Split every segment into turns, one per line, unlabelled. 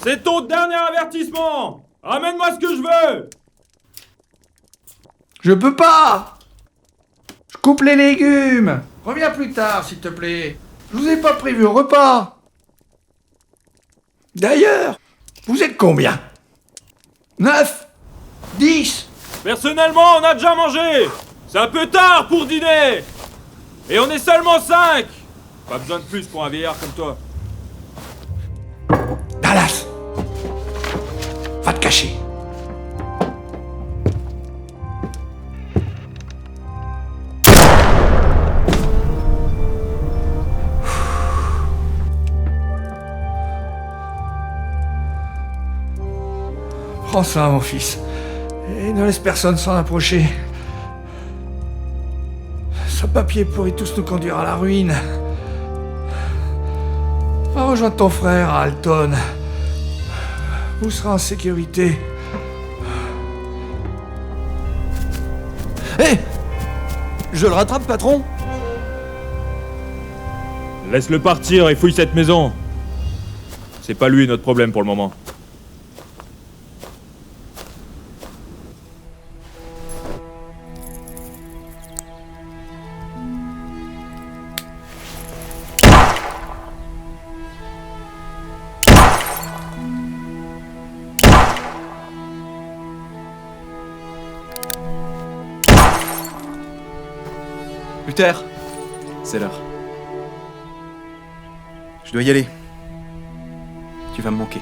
C'est ton dernier avertissement! Amène-moi ce que je veux!
Je peux pas! Je coupe les légumes! Reviens plus tard, s'il te plaît. Je vous ai pas prévu au repas. D'ailleurs, vous êtes combien? 9? 10?
Personnellement, on a déjà mangé! C'est un peu tard pour dîner! Et on est seulement 5! Pas besoin de plus pour un vieillard comme toi.
Dallas! Va te cacher. Prends ça, mon fils. Et ne laisse personne s'en approcher. Ce papier pourrait tous nous conduire à la ruine. Va rejoindre ton frère à Alton. Vous serez en sécurité.
Hé! Je le rattrape, patron?
Laisse-le partir et fouille cette maison. C'est pas lui notre problème pour le moment.
Luther, c'est l'heure. Je dois y aller. Tu vas me manquer.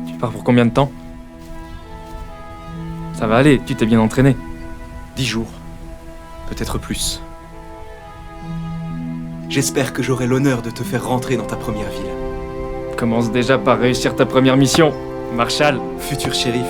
Tu pars pour combien de temps? Ça va aller, tu t'es bien entraîné.
10 jours. Peut-être plus. J'espère que j'aurai l'honneur de te faire rentrer dans ta première ville.
Commence déjà par réussir ta première mission, Marshall.
Futur shérif.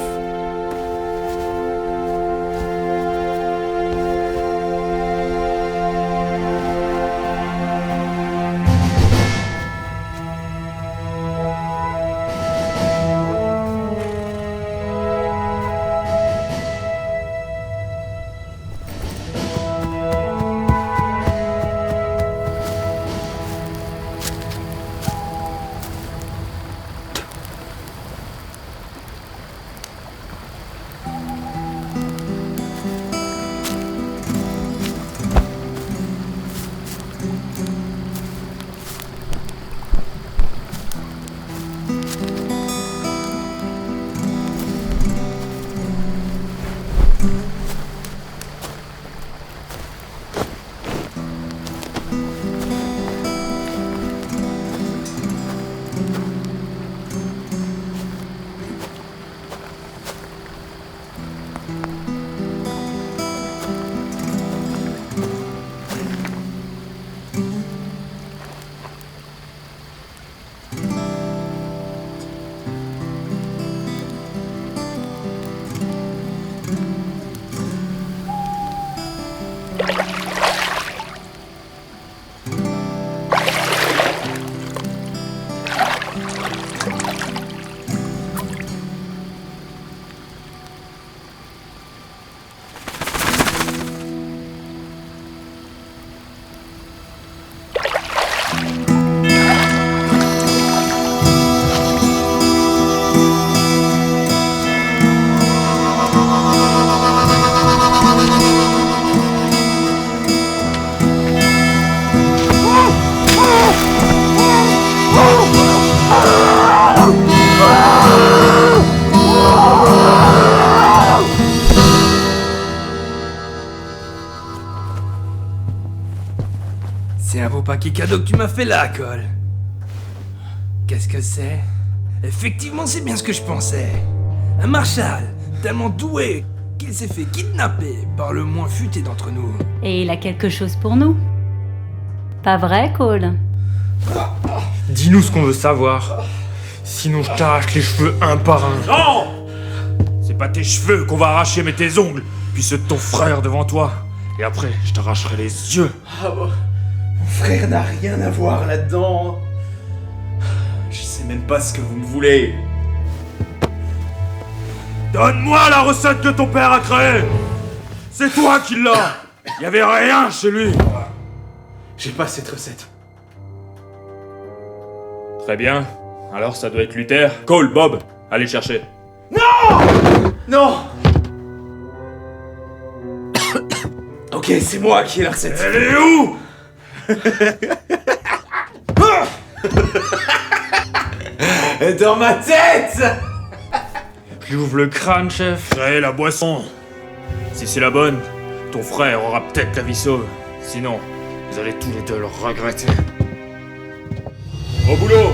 C'est un beau paquet cadeau que tu m'as fait là, Cole. Qu'est-ce que c'est? Effectivement, c'est bien ce que je pensais. Un Marshall, tellement doué qu'il s'est fait kidnapper par le moins futé d'entre nous.
Et il a quelque chose pour nous. Pas vrai, Cole?
Dis-nous ce qu'on veut savoir. Sinon je t'arrache les cheveux un par un.
Non! C'est pas tes cheveux qu'on va arracher, mais tes ongles. Puis ceux de ton frère devant toi. Et après, je t'arracherai les yeux.
Ah bon? Mon frère n'a rien à voir là-dedans. Je sais même pas ce que vous me voulez.
Donne-moi la recette que ton père a créée! C'est toi qui l'as! Y avait rien chez lui!
J'ai pas cette recette.
Très bien. Alors ça doit être Luther. Cole, Bob, allez le chercher.
Non. Ok, c'est moi qui ai la recette.
Elle est où?
Dans ma tête.
Je lui ouvre le crâne, chef.
Créez la boisson. Si c'est la bonne, ton frère aura peut-être la vie sauve. Sinon, vous allez tous les deux le regretter. Au boulot!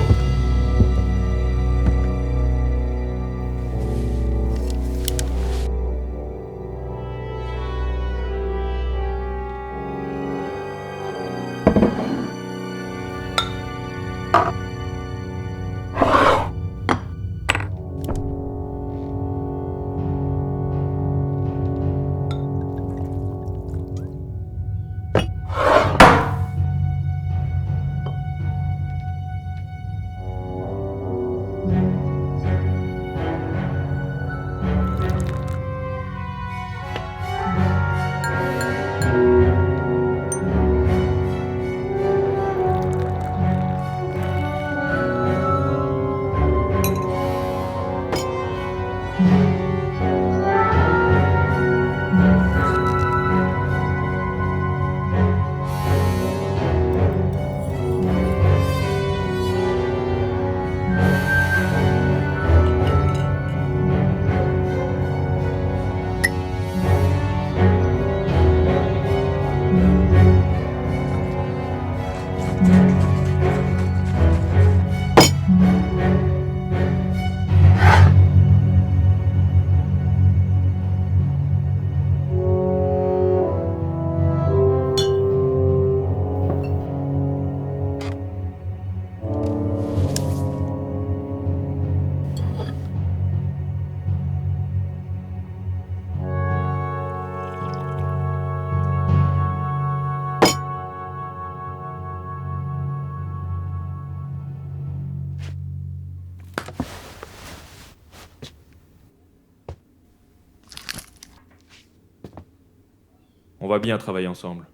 On va bien travailler ensemble.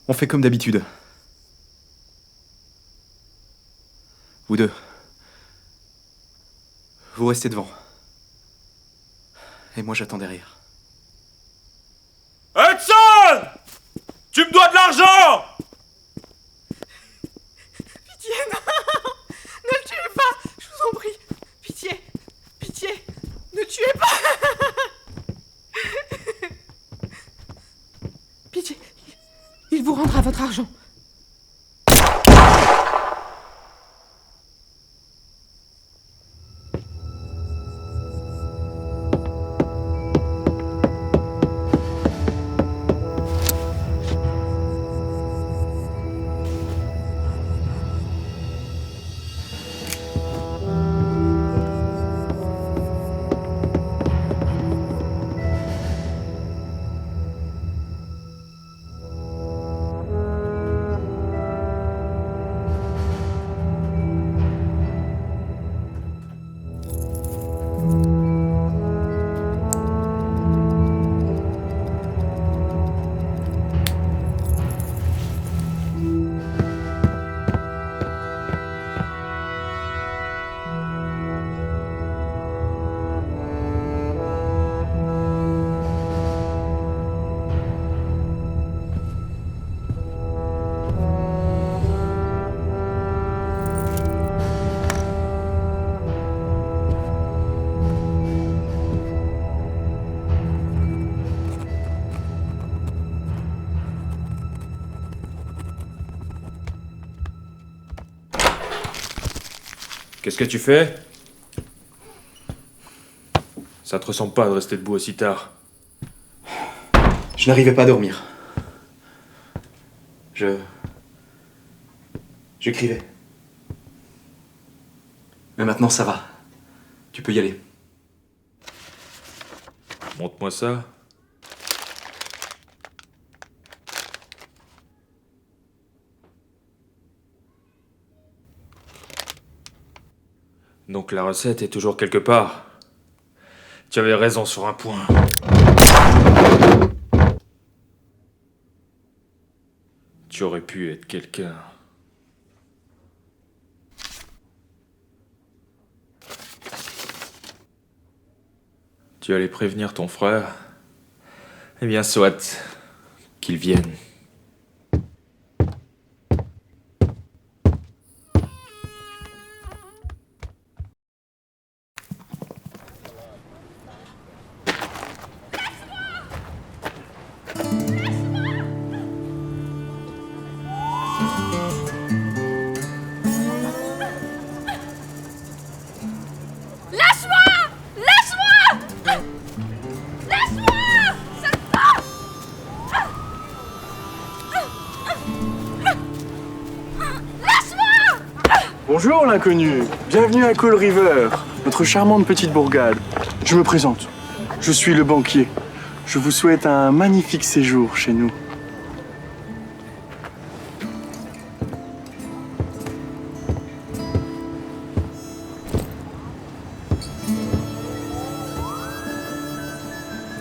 On fait comme d'habitude. Vous deux. Vous restez devant. Et moi j'attends derrière.
Hudson! Tu me dois de l'argent!
Pitié, non! Ne le tuez pas! Je vous en prie! Pitié! Pitié! Ne tuez pas! Pitié! Il vous rendra votre argent.
Qu'est-ce que tu fais? Ça te ressemble pas de rester debout aussi tard.
Je n'arrivais pas à dormir. J'écrivais. Mais maintenant ça va. Tu peux y aller.
Montre-moi ça. Donc la recette est toujours quelque part. Tu avais raison sur un point. Tu aurais pu être quelqu'un. Tu allais prévenir ton frère? Eh bien, soit qu'il vienne.
Bonjour l'inconnu, bienvenue à Coal River, notre charmante petite bourgade. Je me présente, je suis le banquier. Je vous souhaite un magnifique séjour chez nous.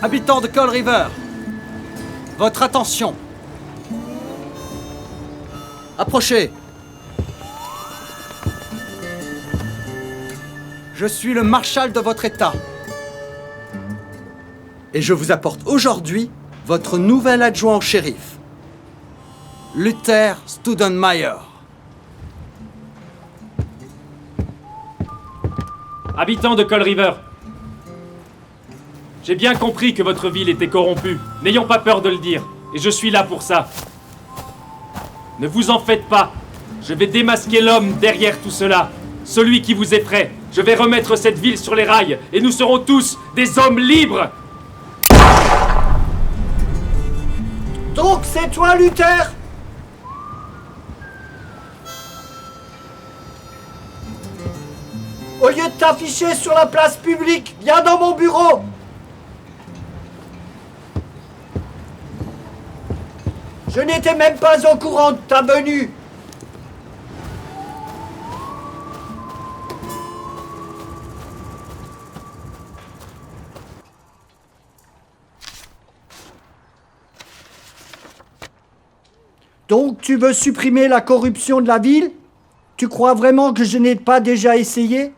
Habitants de Coal River, votre attention. Approchez. Je suis le marshal de votre état. Et je vous apporte aujourd'hui votre nouvel adjoint au shérif, Luther Studenmeyer.
Habitants de Coal River, j'ai bien compris que votre ville était corrompue. N'ayons pas peur de le dire, et je suis là pour ça. Ne vous en faites pas. Je vais démasquer l'homme derrière tout cela, celui qui vous effraie. Je vais remettre cette ville sur les rails, et nous serons tous des hommes libres.
Donc c'est toi, Luther? Au lieu de t'afficher sur la place publique, viens dans mon bureau. Je n'étais même pas au courant de ta venue. Donc tu veux supprimer la corruption de la ville? Tu crois vraiment que je n'ai pas déjà essayé?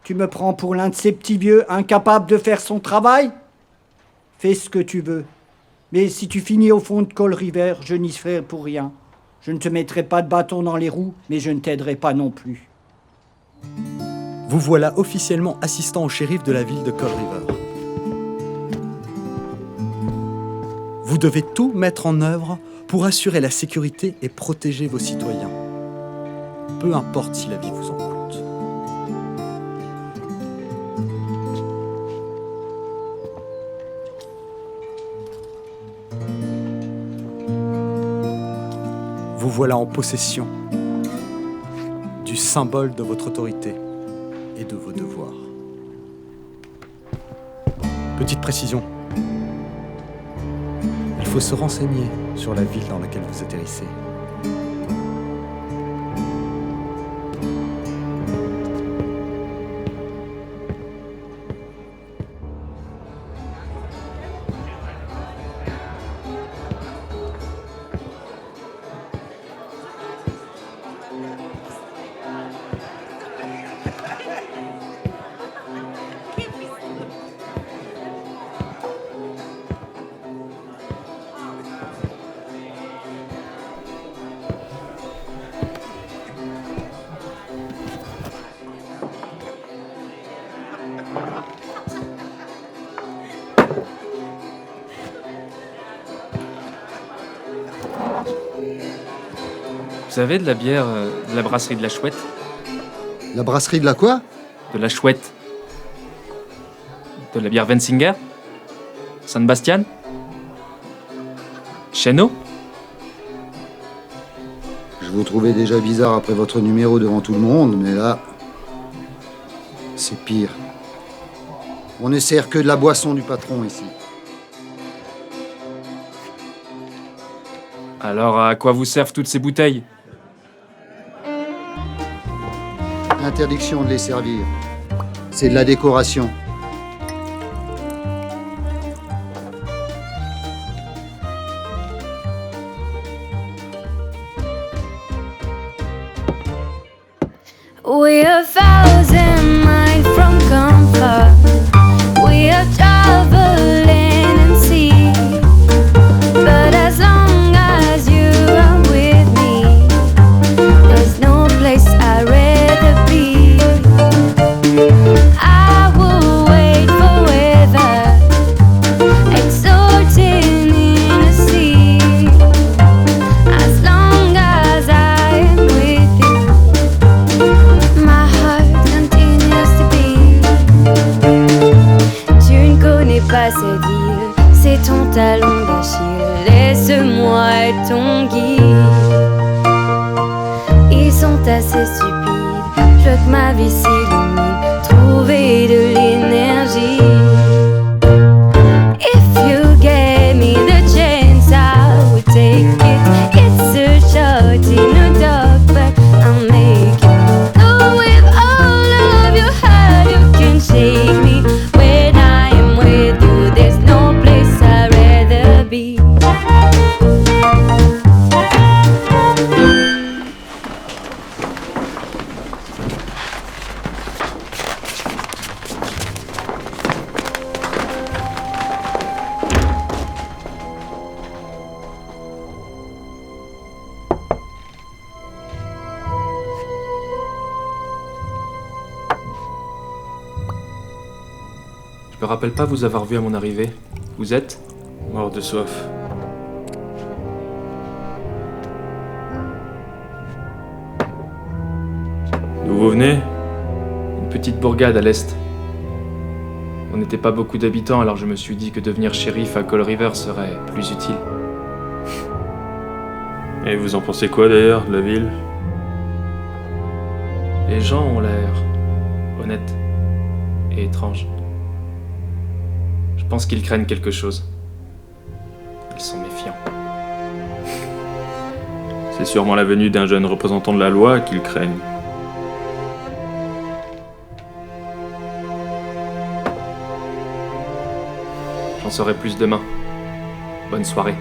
Tu me prends pour l'un de ces petits vieux incapables de faire son travail? Fais ce que tu veux. Mais si tu finis au fond de Coal River, je n'y serai pour rien. Je ne te mettrai pas de bâton dans les roues, mais je ne t'aiderai pas non plus.
Vous voilà officiellement assistant au shérif de la ville de Coal River. Vous devez tout mettre en œuvre pour assurer la sécurité et protéger vos citoyens. Peu importe si la vie vous en coûte. Vous voilà en possession du symbole de votre autorité et de vos devoirs. Petite précision. Il faut se renseigner sur la ville dans laquelle vous atterrissez.
Vous avez de la bière de la brasserie de la Chouette?
La brasserie de la quoi?
De la Chouette. De la bière Wensinger. Saint-Bastian. Chesneau.
Je vous trouvais déjà bizarre après votre numéro devant tout le monde, mais là... c'est pire. On ne sert que de la boisson du patron ici.
Alors à quoi vous servent toutes ces bouteilles?
Interdiction de les servir. C'est de la décoration.
We're 1,000 miles from comfort. We are traveling and see. But as long as you are with me, there's no place I'd rather be. I will wait forever, exulting in the sea. As long as I am with you, my heart continues to beat. Tu ne connais pas cette ville, c'est ton talon d'Achille. Laisse-moi être ton guide. Ils sont assez stupides, je veux que ma vie s'illumine, trouver de l'énergie. If you gave me the chance, I would take it. It's a shot in the dark, but I'll make it. Go with all of your heart, you can shake me. When I am with you, there's no place I'd rather be.
Je me rappelle pas vous avoir vu à mon arrivée. Vous êtes?
Mort de soif. D'où vous venez?
Une petite bourgade à l'est. On n'était pas beaucoup d'habitants, alors je me suis dit que devenir shérif à Coal River serait plus utile.
Et vous en pensez quoi d'ailleurs, de la ville?
Les gens ont l'air honnêtes et étranges. Je pense qu'ils craignent quelque chose. Ils sont méfiants.
C'est sûrement la venue d'un jeune représentant de la loi qu'ils craignent.
J'en saurai plus demain. Bonne soirée.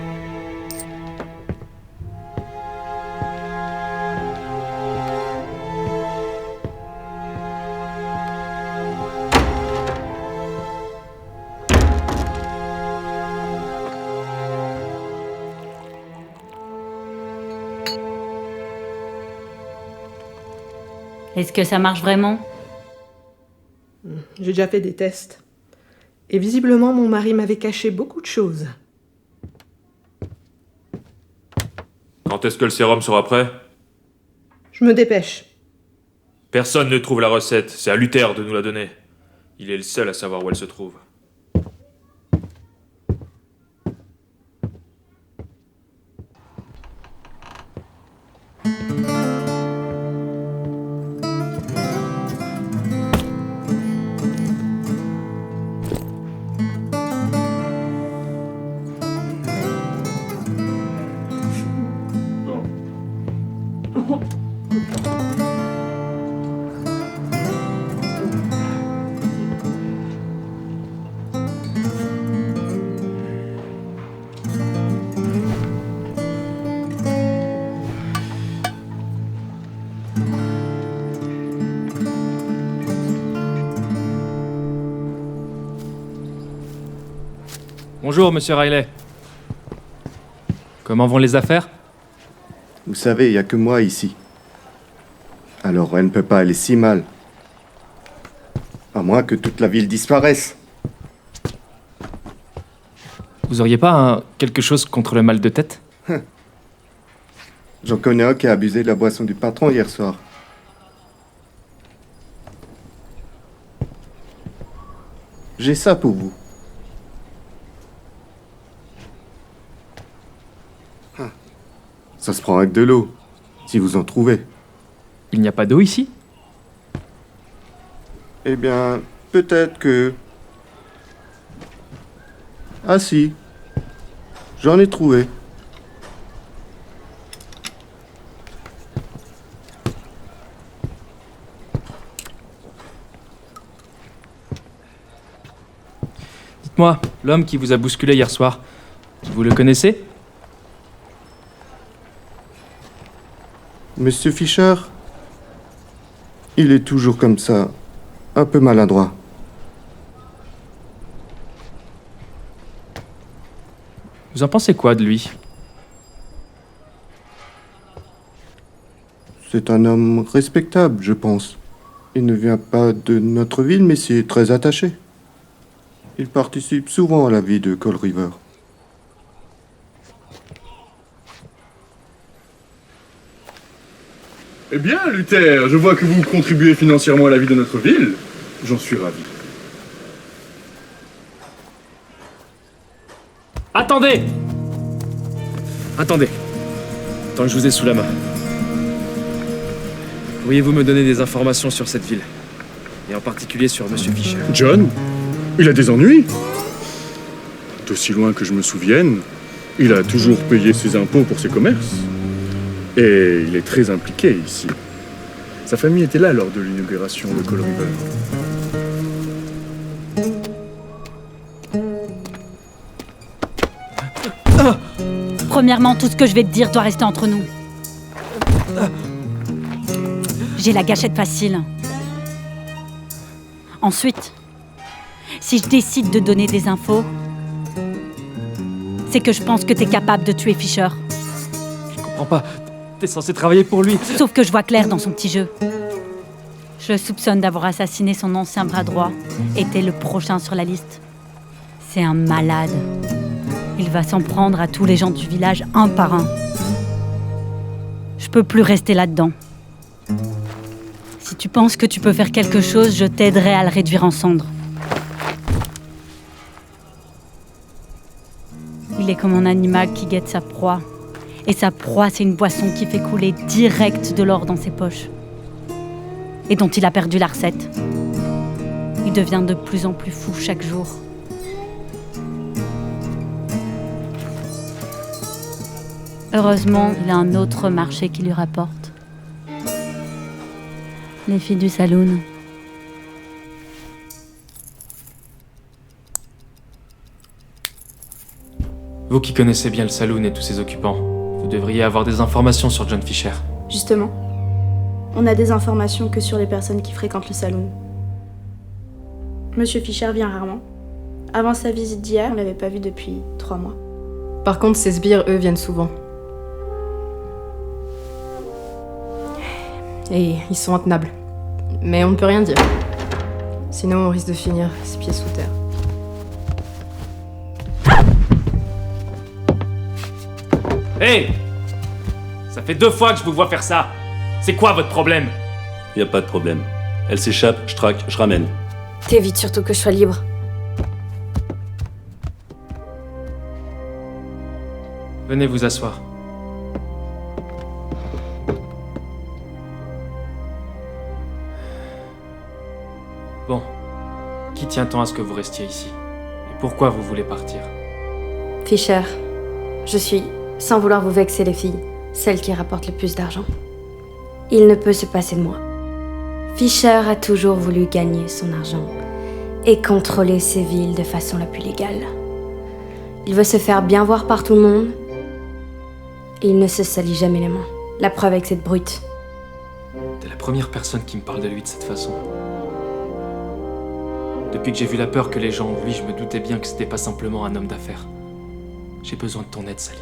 Est-ce que ça marche vraiment?
J'ai déjà fait des tests. Et visiblement, mon mari m'avait caché beaucoup de choses.
Quand est-ce que le sérum sera prêt?
Je me dépêche.
Personne ne trouve la recette, c'est à Luther de nous la donner. Il est le seul à savoir où elle se trouve.
Bonjour, monsieur Riley. Comment vont les affaires?
Vous savez, il n'y a que moi ici. Alors elle ne peut pas aller si mal. À moins que toute la ville disparaisse.
Vous auriez pas quelque chose contre le mal de tête?
J'en connais un qui a abusé de la boisson du patron hier soir. J'ai ça pour vous. Ça se prend avec de l'eau, si vous en trouvez.
Il n'y a pas d'eau ici?
Eh bien, peut-être que... Ah si, j'en ai trouvé.
Dites-moi, l'homme qui vous a bousculé hier soir, vous le connaissez?
Monsieur Fischer, il est toujours comme ça, un peu maladroit.
Vous en pensez quoi de lui?
C'est un homme respectable, je pense. Il ne vient pas de notre ville, mais s'y est très attaché. Il participe souvent à la vie de Cold River.
Eh bien, Luther, je vois que vous contribuez financièrement à la vie de notre ville. J'en suis ravi.
Attendez! Attendez. Tant que je vous ai sous la main. Pourriez-vous me donner des informations sur cette ville? Et en particulier sur Monsieur Fischer.
John, il a des ennuis. D'aussi loin que je me souvienne, il a toujours payé ses impôts pour ses commerces. Et il est très impliqué ici. Sa famille était là lors de l'inauguration de Cold River.
Premièrement, tout ce que je vais te dire doit rester entre nous. J'ai la gâchette facile. Ensuite, si je décide de donner des infos, c'est que je pense que t'es capable de tuer Fischer.
Je comprends pas. T'es censé travailler pour lui.
Sauf que je vois clair dans son petit jeu. Je le soupçonne d'avoir assassiné son ancien bras droit et t'es le prochain sur la liste. C'est un malade. Il va s'en prendre à tous les gens du village un par un. Je peux plus rester là-dedans. Si tu penses que tu peux faire quelque chose, je t'aiderai à le réduire en cendres. Il est comme un animal qui guette sa proie. Et sa proie, c'est une boisson qui fait couler direct de l'or dans ses poches. Et dont il a perdu la recette. Il devient de plus en plus fou chaque jour. Heureusement, il a un autre marché qui lui rapporte. Les filles du saloon.
Vous qui connaissez bien le saloon et tous ses occupants, vous devriez avoir des informations sur John Fischer.
Justement, on a des informations que sur les personnes qui fréquentent le saloon. Monsieur Fischer vient rarement. Avant sa visite d'hier, on l'avait pas vu depuis 3 mois.
Par contre, ces sbires, eux, viennent souvent. Et ils sont intenables. Mais on ne peut rien dire. Sinon, on risque de finir les pieds sous terre.
Hé! Ça fait 2 fois que je vous vois faire ça. C'est quoi votre problème?
Y a pas de problème. Elle s'échappe, je traque, je ramène.
T'évites surtout que je sois libre.
Venez vous asseoir. Bon. Qui tient tant à ce que vous restiez ici? Et pourquoi vous voulez partir?
Fischer, je suis, sans vouloir vous vexer les filles, celle qui rapporte le plus d'argent. Il ne peut se passer de moi. Fischer a toujours voulu gagner son argent et contrôler ses villes de façon la plus légale. Il veut se faire bien voir par tout le monde et il ne se salit jamais les mains. La preuve avec cette brute.
T'es la première personne qui me parle de lui de cette façon. Depuis que j'ai vu la peur que les gens ont de lui, je me doutais bien que c'était pas simplement un homme d'affaires. J'ai besoin de ton aide, Sally.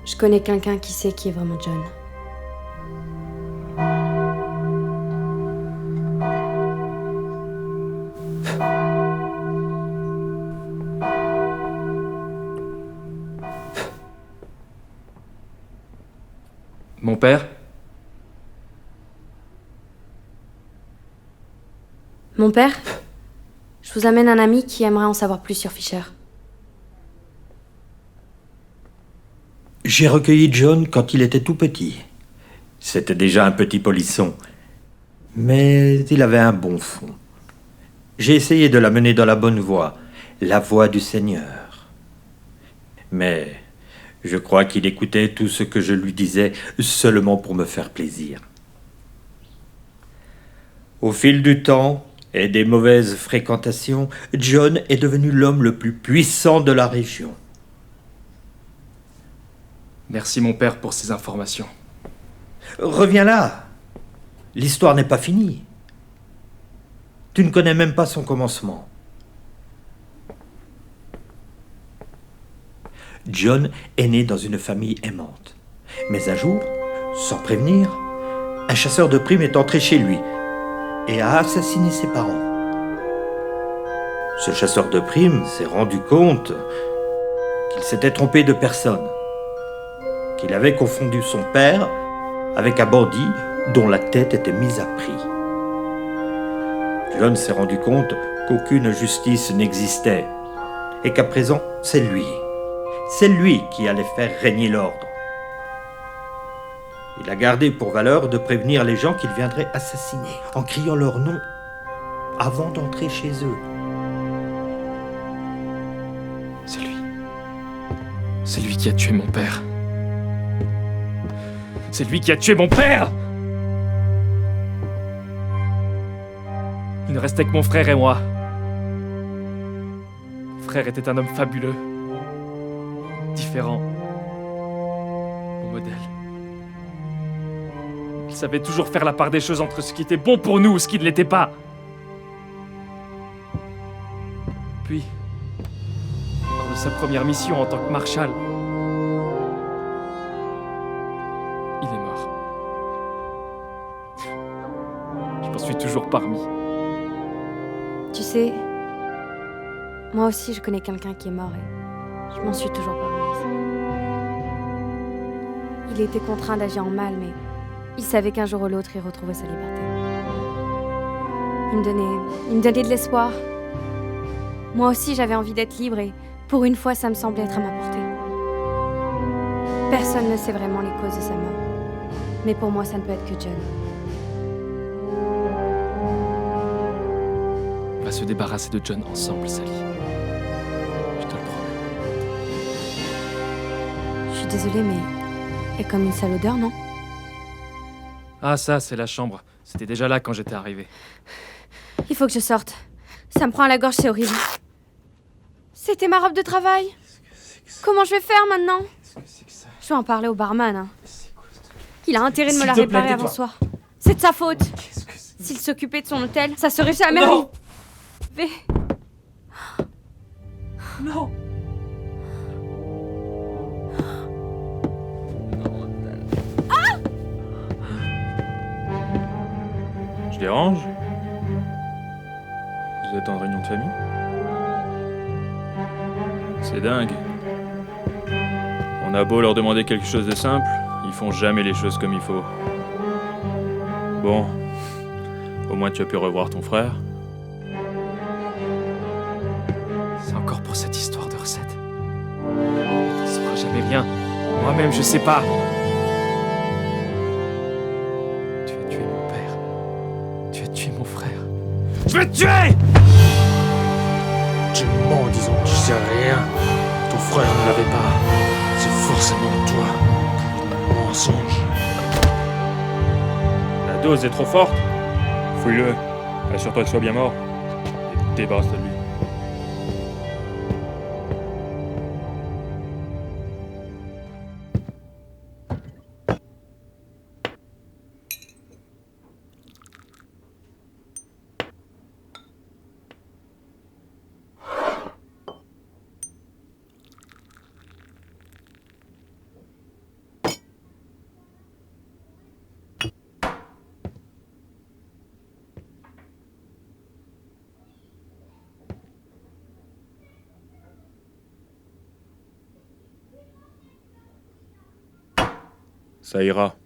Je connais quelqu'un qui sait qui est vraiment John.
Mon père?
Mon père, je vous amène un ami qui aimerait en savoir plus sur Fisher.
J'ai recueilli John quand il était tout petit. C'était déjà un petit polisson. Mais il avait un bon fond. J'ai essayé de l'amener dans la bonne voie, la voie du Seigneur. Mais je crois qu'il écoutait tout ce que je lui disais seulement pour me faire plaisir. Au fil du temps et des mauvaises fréquentations, John est devenu l'homme le plus puissant de la région.
Merci mon père pour ces informations.
Reviens là. L'histoire n'est pas finie. Tu ne connais même pas son commencement. John est né dans une famille aimante. Mais un jour, sans prévenir, un chasseur de primes est entré chez lui et a assassiné ses parents. Ce chasseur de primes s'est rendu compte qu'il s'était trompé de personne, qu'il avait confondu son père avec un bandit dont la tête était mise à prix. John s'est rendu compte qu'aucune justice n'existait et qu'à présent, c'est lui qui allait faire régner l'ordre. Il a gardé pour valeur de prévenir les gens qu'il viendrait assassiner en criant leur nom avant d'entrer chez eux.
C'est lui qui a tué mon père. C'est lui qui a tué mon père! Il ne restait que mon frère et moi. Mon frère était un homme fabuleux. Différent. Mon modèle. Il savait toujours faire la part des choses entre ce qui était bon pour nous et ce qui ne l'était pas. Puis, lors de sa première mission en tant que marshal, il est mort. Je m'en suis toujours parmi.
Tu sais, moi aussi je connais quelqu'un qui est mort et je m'en suis toujours pas remise. Il était contraint d'agir en mal, mais il savait qu'un jour ou l'autre il retrouvait sa liberté. Il me donnait de l'espoir. Moi aussi j'avais envie d'être libre et pour une fois ça me semblait être à ma portée. Personne ne sait vraiment les causes de sa mort, mais pour moi ça ne peut être que John.
On va se débarrasser de John ensemble, Sally. Je te le promets.
Je suis désolée, mais il y a comme une sale odeur, non?
Ah, ça, c'est la chambre. C'était déjà là quand j'étais arrivé.
Il faut que je sorte. Ça me prend à la gorge, c'est horrible. C'était ma robe de travail. Comment je vais faire maintenant? Je vais en parler au barman. Hein. Il a intérêt de me la réparer avant soir. C'est de sa faute. S'il s'occupait de son hôtel, ça serait jamais arrivé.
Non.
Je dérange? Vous êtes en réunion de famille? C'est dingue. On a beau leur demander quelque chose de simple, ils font jamais les choses comme il faut. Bon, au moins tu as pu revoir ton frère.
C'est encore pour cette histoire de recette. On ne saura jamais rien. Moi-même, je sais pas. Tu as tué mon père. Tu as tué mon frère. Je vais te tuer!
Tu mens en disant que tu sais rien. Ton frère ne l'avait pas. C'est forcément toi. Un mensonge.
La dose est trop forte. Fouille-le. Assure-toi qu'il soit bien mort. Et débarrasse-toi de lui. Ça ira.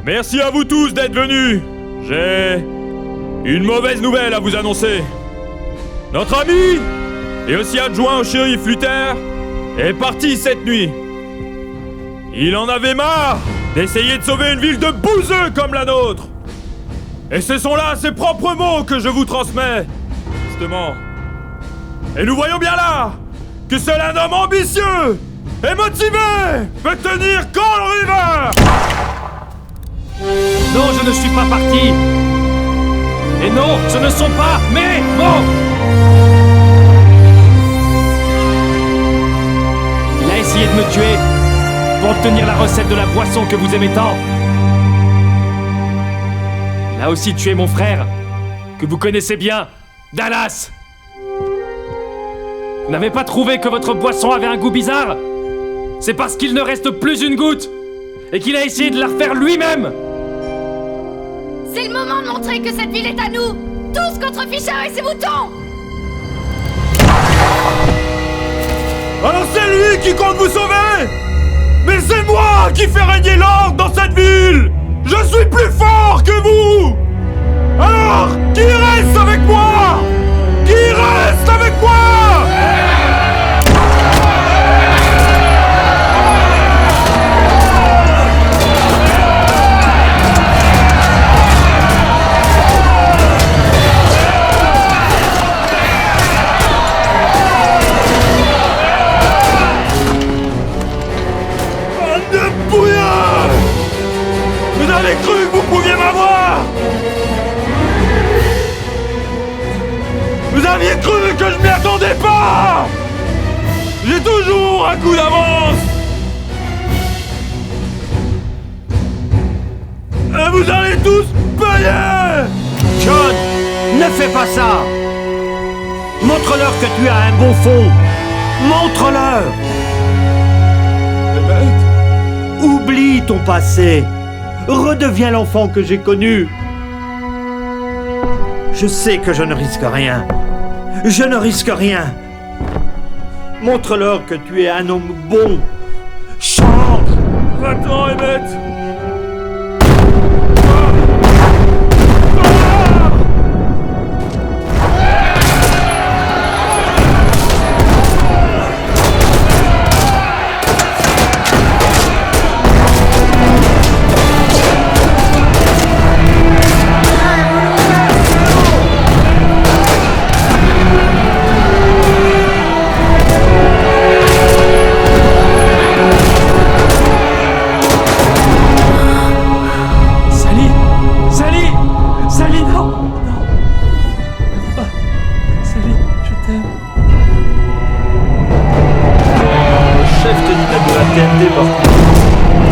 Merci à vous tous d'être venus. J'ai une mauvaise nouvelle à vous annoncer. Notre ami, et aussi adjoint au shérif Luther, est parti cette nuit. Il en avait marre d'essayer de sauver une ville de bouseux comme la nôtre. Et ce sont là ses propres mots que je vous transmets, justement. Et nous voyons bien là que seul un homme ambitieux et motivé peut tenir Cold River.
Non, je ne suis pas parti. Et non, ce ne sont pas mes mots. Il a essayé de me tuer pour obtenir la recette de la boisson que vous aimez tant. Il a aussi tué mon frère, que vous connaissez bien, Dallas. Vous n'avez pas trouvé que votre boisson avait un goût bizarre? C'est parce qu'il ne reste plus une goutte et qu'il a essayé de la refaire lui-même.
C'est le moment de montrer que cette ville est à nous! Tous contre Fisher et ses moutons!
Alors c'est lui qui compte vous sauver? Mais c'est moi qui fais régner l'ordre dans cette ville! Je suis plus fort que vous! Alors, qui reste avec moi? Qui reste avec moi? Vous avez cru que vous pouviez m'avoir? Vous aviez cru que je m'y attendais pas? J'ai toujours un coup d'avance. Et vous allez tous payer.
John, ne fais pas ça. Montre-leur que tu as un bon fond. Montre-leur. Oublie ton passé. Redeviens l'enfant que j'ai connu. Je sais que je ne risque rien. Je ne risque rien. Montre-leur que tu es un homme bon. Change.
Va-t'en, Emmett.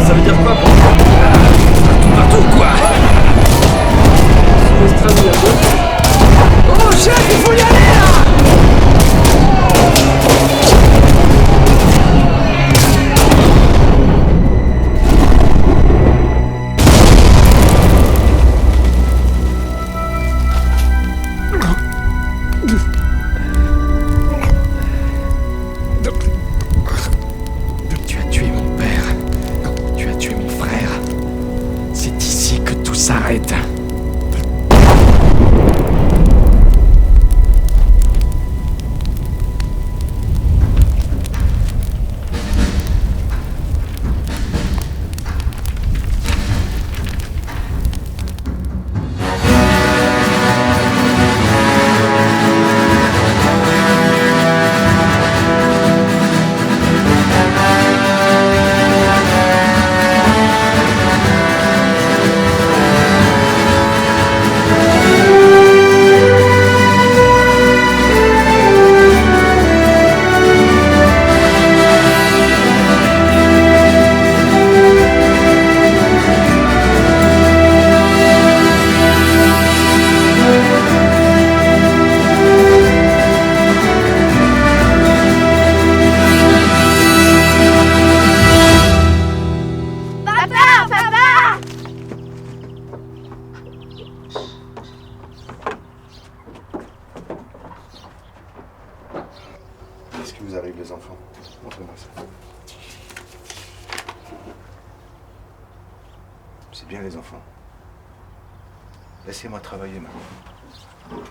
Ça veut dire quoi pour toi? Partout quoi?
Oh chef, il faut y aller là! Tu as tué mon père. Tu as tué mon frère. C'est ici que tout s'arrête.
C'est bien les enfants. Laissez-moi travailler maintenant.